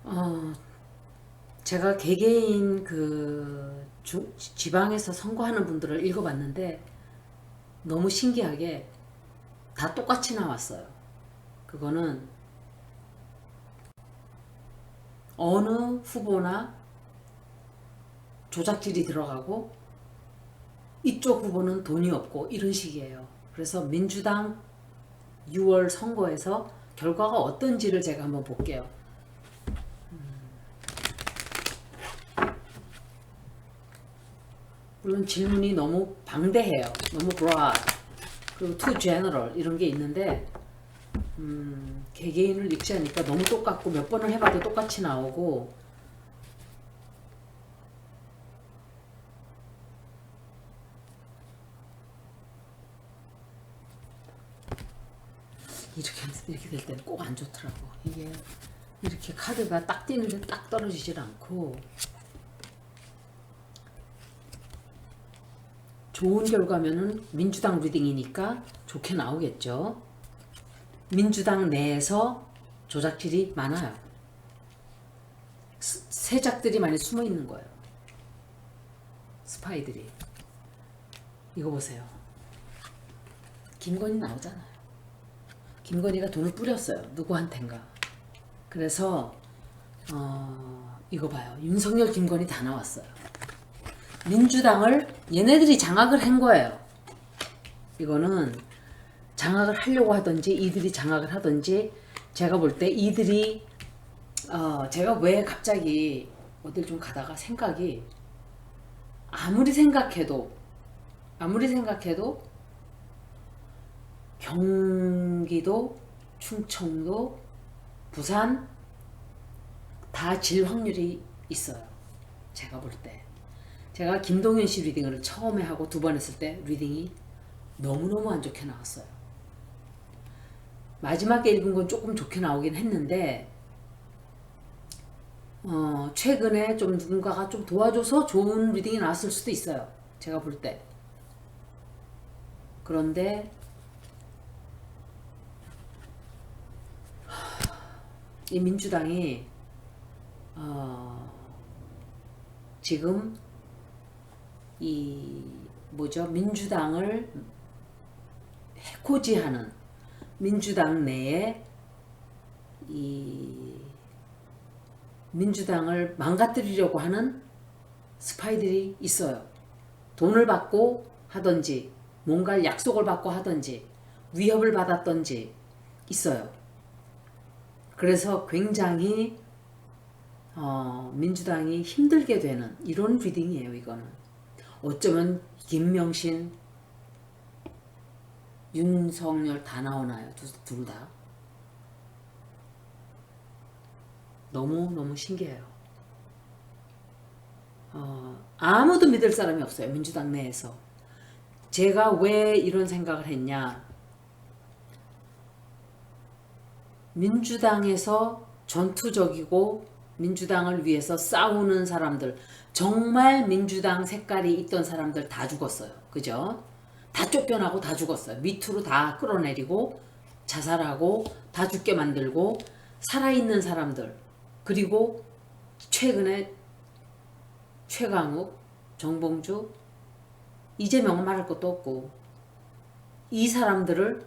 어, 제가 개개인 지방에서 선거하는 분들을 읽어봤는데 너무 신기하게 다 똑같이 나왔어요. 그거는 어느 후보나 조작질이 들어가고 이쪽 후보는 돈이 없고 이런 식이에요. 그래서 민주당 6월 선거에서 결과가 어떤지를 제가 한번 볼게요. 물론 질문이 너무 방대해요. 너무 broad. 그리고 too general 이런 게 있는데 개개인을 읽지 않으니까 너무 똑같고 몇 번을 해봐도 똑같이 나오고 이렇게 될 때는 꼭 안 좋더라고. 이게 이렇게 카드가 딱 띄는데 딱 떨어지질 않고 좋은 결과면은 민주당 리딩이니까 좋게 나오겠죠. 민주당 내에서 조작질이 많아요. 세작들이 많이 숨어 있는 거예요. 스파이들이. 이거 보세요. 김건희 나오잖아요. 김건희가 돈을 뿌렸어요. 누구한텐가. 그래서 이거 봐요. 윤석열, 김건희 다 나왔어요. 민주당을 얘네들이 장악을 한 거예요. 이거는 장악을 하려고 하든지 이들이 장악을 하든지 제가 볼 때 이들이 제가 왜 갑자기 어딜 좀 가다가 생각이 아무리 생각해도 경기도, 충청도, 부산 다 질 확률이 있어요. 제가 볼 때. 제가 김동연 씨 리딩을 처음에 하고 두 번 했을 때 리딩이 너무너무 안 좋게 나왔어요. 마지막에 읽은 건 조금 좋게 나오긴 했는데 최근에 좀 누군가가 좀 도와줘서 좋은 리딩이 나왔을 수도 있어요. 제가 볼 때. 그런데 이 민주당이 지금 이 민주당을 해코지하는 민주당 내에 이 민주당을 망가뜨리려고 하는 스파이들이 있어요. 돈을 받고 하든지 뭔가 약속을 받고 하든지 위협을 받았든지 있어요. 그래서 굉장히 민주당이 힘들게 되는 이런 리딩이에요. 이거는 어쩌면 김명신, 윤석열 다 나오나요? 둘 다. 너무너무 신기해요. 아무도 믿을 사람이 없어요. 민주당 내에서. 제가 왜 이런 생각을 했냐. 민주당에서 전투적이고 민주당을 위해서 싸우는 사람들, 정말 민주당 색깔이 있던 사람들 다 죽었어요. 그죠? 다 쫓겨나고 다 죽었어요. 밑으로 다 끌어내리고 자살하고 다 죽게 만들고 살아있는 사람들, 그리고 최근에 최강욱, 정봉주, 이재명은 말할 것도 없고 이 사람들을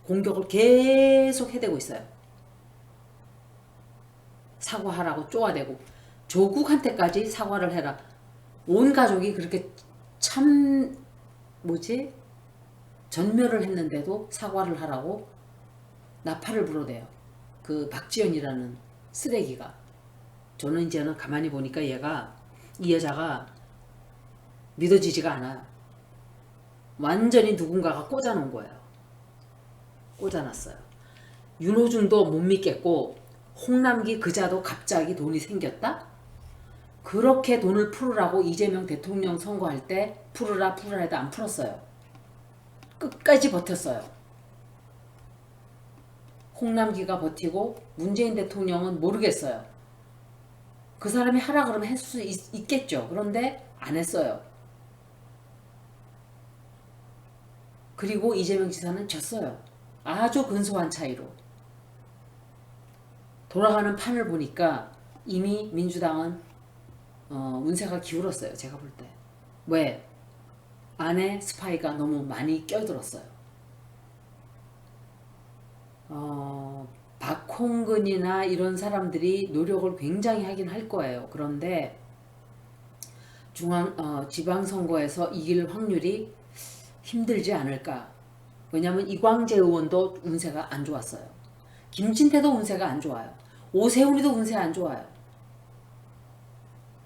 공격을 계속 해대고 있어요. 사과하라고 쪼아대고 조국한테까지 사과를 해라. 온 가족이 그렇게 참 전멸을 했는데도 사과를 하라고 나팔을 불어대요. 그 박지연이라는 쓰레기가. 저는 이제는 가만히 보니까 이 여자가 믿어지지가 않아요. 완전히 누군가가 꽂아놓은 거예요. 꽂아놨어요. 윤호중도 못 믿겠고 홍남기 그자도 갑자기 돈이 생겼다? 그렇게 돈을 풀으라고 이재명 대통령 선거할 때 풀으라 해도 안 풀었어요. 끝까지 버텼어요. 홍남기가 버티고 문재인 대통령은 모르겠어요. 그 사람이 하라 그러면 할 수 있겠죠. 그런데 안 했어요. 그리고 이재명 지사는 졌어요. 아주 근소한 차이로. 돌아가는 판을 보니까 이미 민주당은 운세가 기울었어요. 제가 볼 때. 왜? 안에 스파이가 너무 많이 껴들었어요. 박홍근이나 이런 사람들이 노력을 굉장히 하긴 할 거예요. 그런데 지방선거에서 이길 확률이 힘들지 않을까. 왜냐하면 이광재 의원도 운세가 안 좋았어요. 김진태도 운세가 안 좋아요. 오세훈이도 운세 안 좋아요.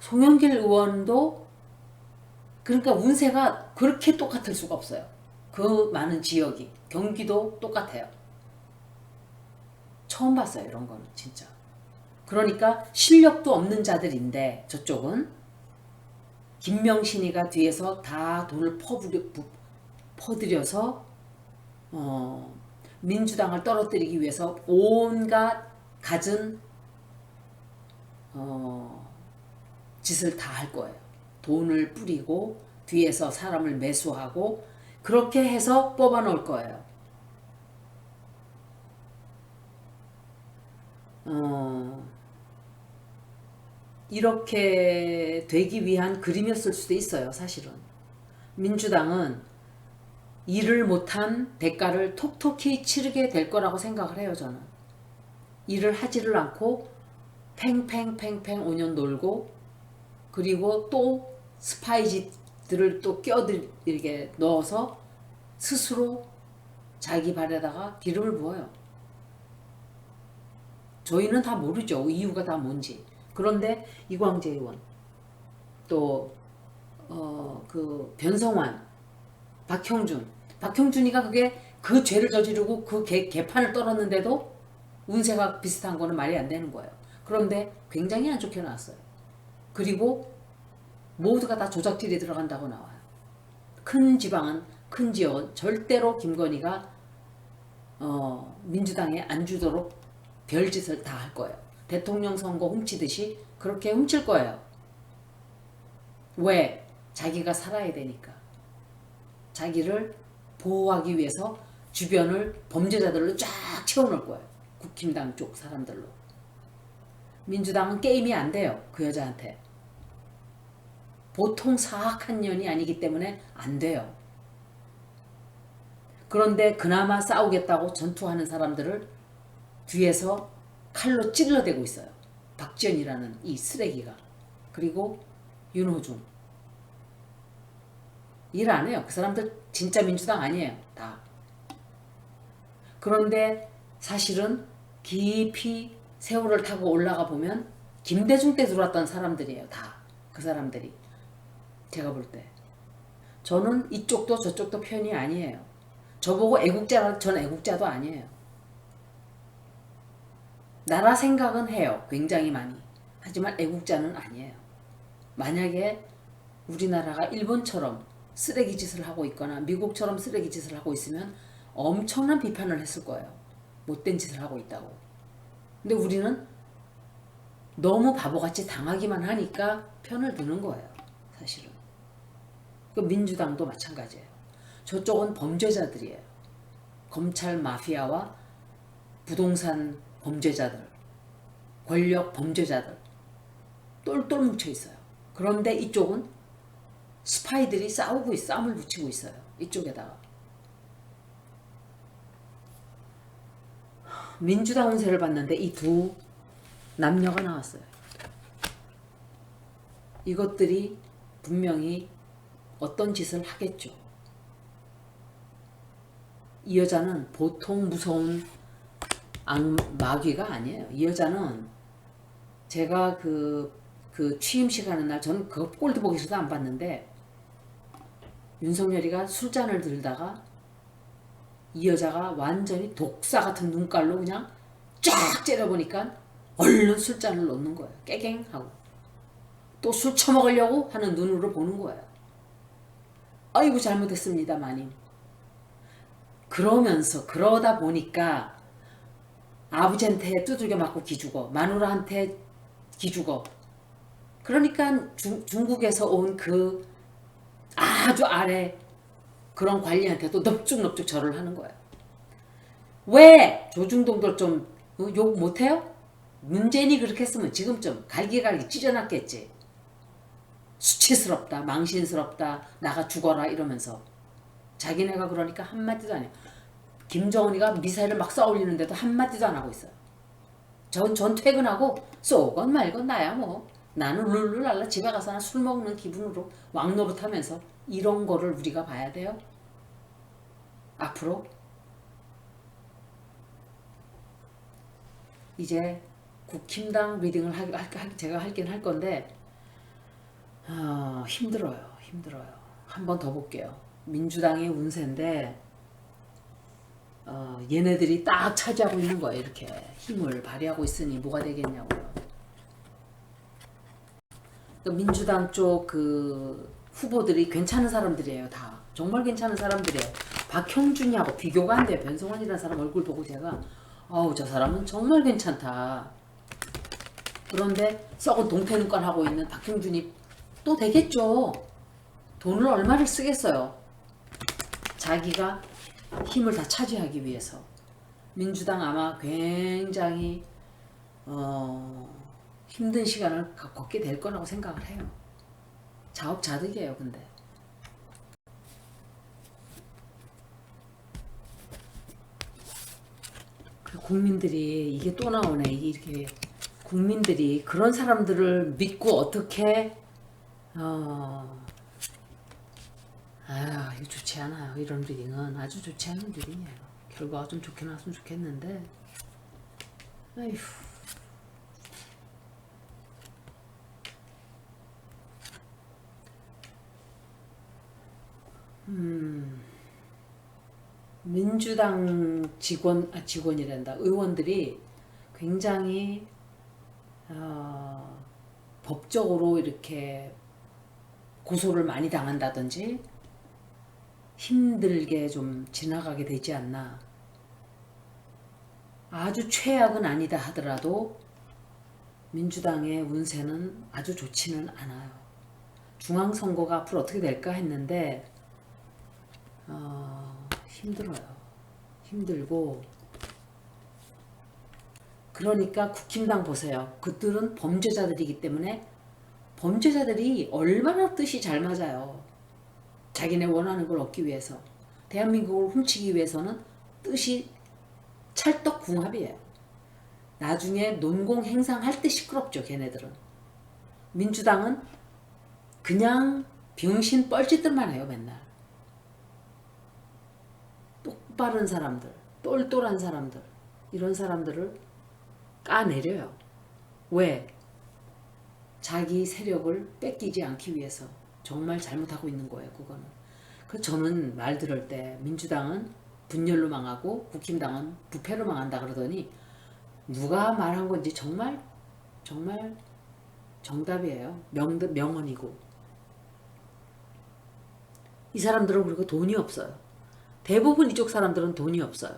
송영길 의원도 그러니까 운세가 그렇게 똑같을 수가 없어요. 그 많은 지역이. 경기도 똑같아요. 처음 봤어요. 이런 거는 진짜. 그러니까 실력도 없는 자들인데 저쪽은 김명신이가 뒤에서 다 돈을 퍼들여서 민주당을 떨어뜨리기 위해서 온갖 갖은 짓을 다 할 거예요. 돈을 뿌리고 뒤에서 사람을 매수하고 그렇게 해서 뽑아 놓을 거예요. 이렇게 되기 위한 그림이었을 수도 있어요. 사실은 민주당은 일을 못한 대가를 톡톡히 치르게 될 거라고 생각을 해요. 저는 일을 하지를 않고 팽팽팽팽 5년 놀고 그리고 또 스파이지들을 또 이렇게 넣어서 스스로 자기 발에다가 기름을 부어요. 저희는 다 모르죠. 이유가 다 뭔지. 그런데 이광재 의원 또 그 변성환 박형준이가 그게 그 죄를 저지르고 그 개판을 떨었는데도 운세가 비슷한 거는 말이 안 되는 거예요. 그런데 굉장히 안 좋게 나왔어요. 그리고 모두가 다 조작질이 들어간다고 나와요. 큰 지방은 큰 지역은 절대로 김건희가 민주당에 안 주도록 별짓을 다 할 거예요. 대통령 선거 훔치듯이 그렇게 훔칠 거예요. 왜? 자기가 살아야 되니까. 자기를 보호하기 위해서 주변을 범죄자들로 쫙 채워놓을 거예요. 국힘당 쪽 사람들로. 민주당은 게임이 안 돼요. 그 여자한테. 보통 사악한 년이 아니기 때문에 안 돼요. 그런데 그나마 싸우겠다고 전투하는 사람들을 뒤에서 칼로 찔러대고 있어요. 박지원이라는 이 쓰레기가. 그리고 윤호중. 일 안 해요. 그 사람들 진짜 민주당 아니에요. 다. 그런데 사실은 깊이 세월을 타고 올라가 보면 김대중 때 들어왔던 사람들이에요. 다. 그 사람들이. 제가 볼 때. 저는 이쪽도 저쪽도 편이 아니에요. 저보고 애국자라 전 애국자도 아니에요. 나라 생각은 해요. 굉장히 많이. 하지만 애국자는 아니에요. 만약에 우리나라가 일본처럼 쓰레기 짓을 하고 있거나 미국처럼 쓰레기 짓을 하고 있으면 엄청난 비판을 했을 거예요. 못된 짓을 하고 있다고. 근데 우리는 너무 바보같이 당하기만 하니까 편을 드는 거예요. 사실은. 그 민주당도 마찬가지예요. 저쪽은 범죄자들이에요. 검찰 마피아와 부동산 범죄자들, 권력 범죄자들 똘똘 뭉쳐 있어요. 그런데 이쪽은 스파이들이 싸움을 붙이고 있어요. 이쪽에다가. 민주당 운세를 봤는데 이 두 남녀가 나왔어요. 이것들이 분명히 어떤 짓을 하겠죠. 이 여자는 보통 무서운 마귀가 아니에요. 이 여자는 제가 그 취임식 하는 날 저는 그 꼴도 보기 싫어서 안 봤는데 윤석열이가 술잔을 들다가 이 여자가 완전히 독사 같은 눈깔로 그냥 쫙 째려보니까 얼른 술잔을 놓는 거예요. 깨갱하고. 또 술 처먹으려고 하는 눈으로 보는 거예요. 아이고 잘못했습니다 마님. 그러다 보니까 아버지한테 두들겨 맞고 기죽어. 마누라한테 기죽어. 그러니까 중국에서 온 그 아주 아래 그런 관리한테도 넙죽넙죽 절을 하는 거예요. 왜 조중동들 좀 욕 못해요? 문재인이 그렇게 했으면 지금쯤 갈기갈기 찢어놨겠지. 수치스럽다, 망신스럽다, 나가 죽어라 이러면서. 자기네가 그러니까 한마디도 안 해요. 김정은이가 미사일을 막 쏘아올리는데도 한마디도 안 하고 있어요. 전 퇴근하고 쏘건 말건 나야 뭐. 나는 룰루랄라 집에 가서 술 먹는 기분으로 왕노릇하면서 이런 거를 우리가 봐야 돼요. 앞으로 이제 국힘당 리딩을 제가 하긴 할 건데 힘들어요. 한 번 더 볼게요. 민주당의 운세인데 얘네들이 딱 차지하고 있는 거예요. 이렇게 힘을 발휘하고 있으니 뭐가 되겠냐고요. 민주당 쪽 그 후보들이 괜찮은 사람들이에요. 다 정말 괜찮은 사람들이에요. 박형준이하고 비교가 안 돼요. 변성환이라는 사람 얼굴 보고 제가 저 사람은 정말 괜찮다. 그런데 썩은 동태눈깔 하고 있는 박형준이 또 되겠죠. 돈을 얼마를 쓰겠어요. 자기가 힘을 다 차지하기 위해서. 민주당 아마 굉장히 힘든 시간을 겪게 될 거라고 생각을 해요. 자업자득이에요. 근데 국민들이 이게 또 나오네. 이게 이렇게 국민들이 그런 사람들을 믿고 어떻게 이거 좋지 않아요. 이런 리딩은 아주 좋지 않은 리딩이에요. 결과가 좀 좋게 나왔으면 좋겠는데 아휴. 민주당 직원이란다. 의원들이 굉장히 법적으로 이렇게 고소를 많이 당한다든지 힘들게 좀 지나가게 되지 않나. 아주 최악은 아니다 하더라도 민주당의 운세는 아주 좋지는 않아요. 중앙선거가 앞으로 어떻게 될까 했는데 힘들어요. 힘들고 그러니까 국힘당 보세요. 그들은 범죄자들이기 때문에 범죄자들이 얼마나 뜻이 잘 맞아요. 자기네 원하는 걸 얻기 위해서. 대한민국을 훔치기 위해서는 뜻이 찰떡궁합이에요. 나중에 논공행상할 때 시끄럽죠. 걔네들은. 민주당은 그냥 병신 뻘짓들만 해요. 맨날. 똑바른 사람들, 똘똘한 사람들, 이런 사람들을 까내려요. 왜? 자기 세력을 뺏기지 않기 위해서. 정말 잘못하고 있는 거예요. 그거는. 저는 말 들을 때 민주당은 분열로 망하고 국힘당은 부패로 망한다 그러더니 누가 말한 건지 정말 정답이에요. 명언이고. 이 사람들은 그리고 돈이 없어요. 대부분 이쪽 사람들은 돈이 없어요.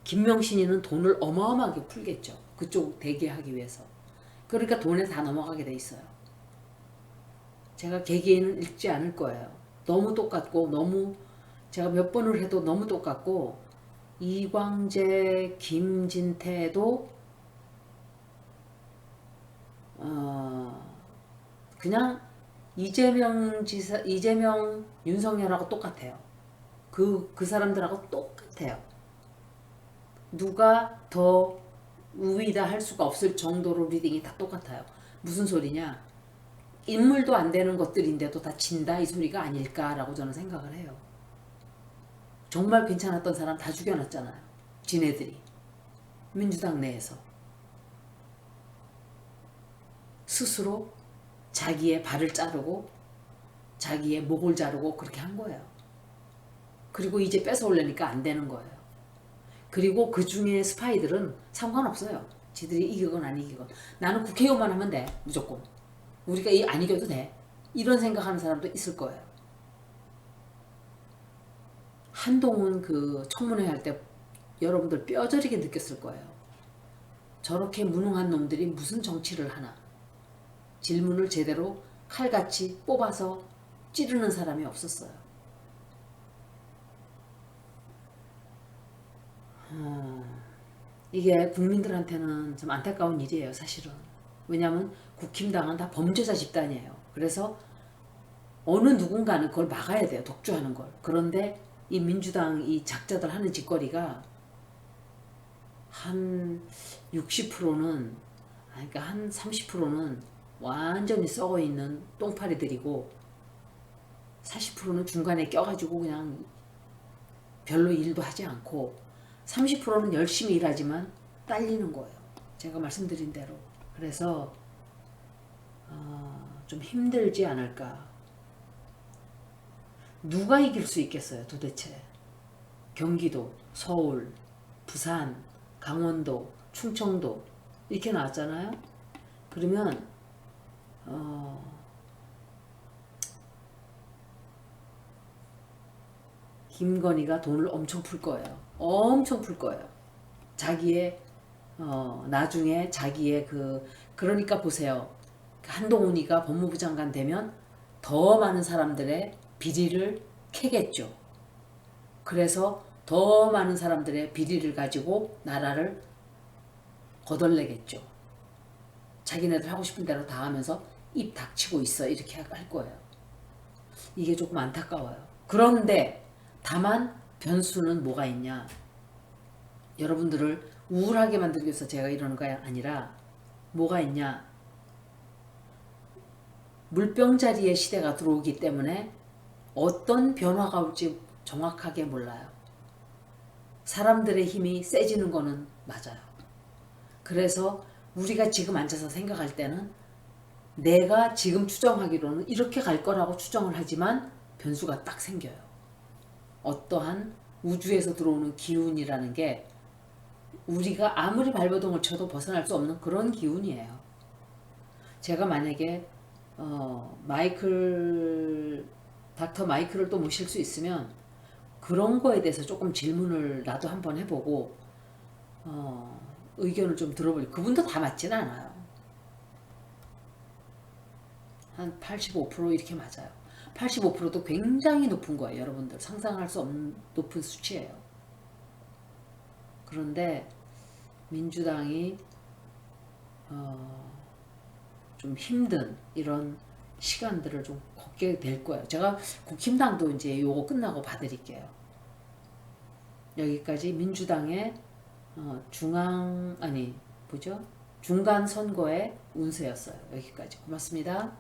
김명신이는 돈을 어마어마하게 풀겠죠. 그쪽 대기하기 위해서. 그러니까 돈에 다 넘어가게 돼 있어요. 제가 개개인은 읽지 않을 거예요. 너무 똑같고 너무 제가 몇 번을 해도 너무 똑같고 이광재, 김진태도 그냥 이재명 윤석열하고 똑같아요. 그 사람들하고 똑같아요. 누가 더 우위다 할 수가 없을 정도로 리딩이 다 똑같아요. 무슨 소리냐? 인물도 안 되는 것들인데도 다 진다 이 소리가 아닐까라고 저는 생각을 해요. 정말 괜찮았던 사람 다 죽여놨잖아요. 지네들이. 민주당 내에서. 스스로 자기의 발을 자르고 자기의 목을 자르고 그렇게 한 거예요. 그리고 이제 뺏어올려니까 안 되는 거예요. 그리고 그 중에 스파이들은 상관없어요. 지들이 이기건 안 이기건. 나는 국회의원만 하면 돼. 무조건. 우리가 안 이겨도 돼. 이런 생각하는 사람도 있을 거예요. 한동훈 그 청문회 할 때 여러분들 뼈저리게 느꼈을 거예요. 저렇게 무능한 놈들이 무슨 정치를 하나. 질문을 제대로 칼같이 뽑아서 찌르는 사람이 없었어요. 이게 국민들한테는 좀 안타까운 일이에요, 사실은. 왜냐하면 국힘당은 다 범죄자 집단이에요. 그래서 어느 누군가는 그걸 막아야 돼요, 독주하는 걸. 그런데 이 민주당 이 작자들 하는 짓거리가 한 60%는, 그러니까 한 30%는 완전히 썩어 있는 똥파리들이고 40%는 중간에 껴가지고 그냥 별로 일도 하지 않고 30%는 열심히 일하지만 딸리는 거예요. 제가 말씀드린 대로. 그래서 좀 힘들지 않을까. 누가 이길 수 있겠어요, 도대체? 경기도, 서울, 부산, 강원도, 충청도 이렇게 나왔잖아요. 그러면 김건희가 돈을 엄청 풀 거예요. 엄청 풀 거예요. 자기의 나중에 자기의 그러니까 보세요. 한동훈이가 법무부 장관 되면 더 많은 사람들의 비리를 캐겠죠. 그래서 더 많은 사람들의 비리를 가지고 나라를 거덜내겠죠. 자기네들 하고 싶은 대로 다 하면서 입 닥치고 있어 이렇게 할 거예요. 이게 조금 안타까워요. 그런데 다만 변수는 뭐가 있냐. 여러분들을 우울하게 만들기 위해서 제가 이러는 거 아니라 뭐가 있냐. 물병자리의 시대가 들어오기 때문에 어떤 변화가 올지 정확하게 몰라요. 사람들의 힘이 세지는 거는 맞아요. 그래서 우리가 지금 앉아서 생각할 때는 내가 지금 추정하기로는 이렇게 갈 거라고 추정을 하지만 변수가 딱 생겨요. 어떠한 우주에서 들어오는 기운이라는 게 우리가 아무리 발버둥을 쳐도 벗어날 수 없는 그런 기운이에요. 제가 만약에 닥터 마이클을 또 모실 수 있으면 그런 거에 대해서 조금 질문을 나도 한번 해보고 의견을 좀 들어볼. 그분도 다 맞지는 않아요. 한 85% 이렇게 맞아요. 85%도 굉장히 높은 거예요. 여러분들 상상할 수 없는 높은 수치예요. 그런데 민주당이 좀 힘든 이런 시간들을 좀 겪게 될 거예요. 제가 국힘당도 이제 요거 끝나고 봐드릴게요. 여기까지 민주당의 중간 선거의 운세였어요. 여기까지. 고맙습니다.